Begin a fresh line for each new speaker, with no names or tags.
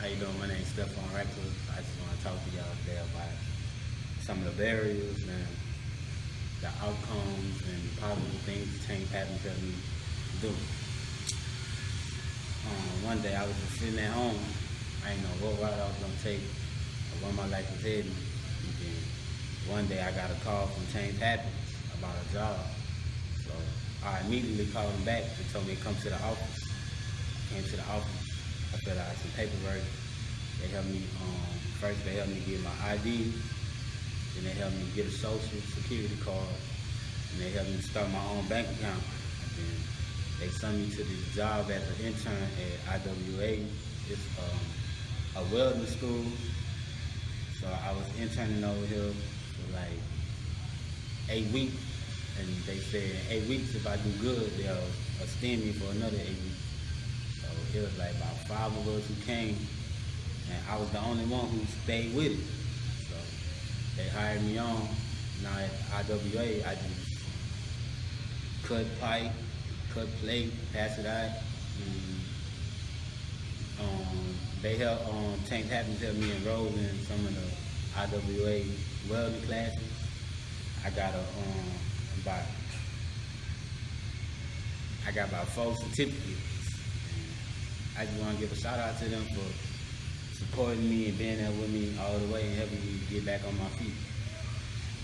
How you doing? My name is Stefan. I just want to talk to y'all today about some of the barriers and the outcomes and positive things Chane Patricks helped me do. One day I was just sitting at home. I didn't know what route I was going to take or where my life was heading. And then one day I got a call from Chane Patricks about a job. So I immediately called him back and told me to come to the office. Came to the office. I filled out some paperwork. They helped me, first they helped me get my ID, then they helped me get a social security card, and they helped me start my own bank account. And then they sent me to this job as an intern at IWA. It's a welding school. So I was interning over here for like 8 weeks, and they said in 8 weeks if I do good, they'll extend me for another 8 weeks. So it was like about 5 of us who came, and I was the only one who stayed with it. So they hired me on. Now at IWA, I just cut pipe, cut plate, pass it out. They helped, Chane Patricks helped me enroll in some of the IWA welding classes. I got about 4 certificates. I just want to give a shout out to them for supporting me and being there with me all the way and helping me get back on my feet.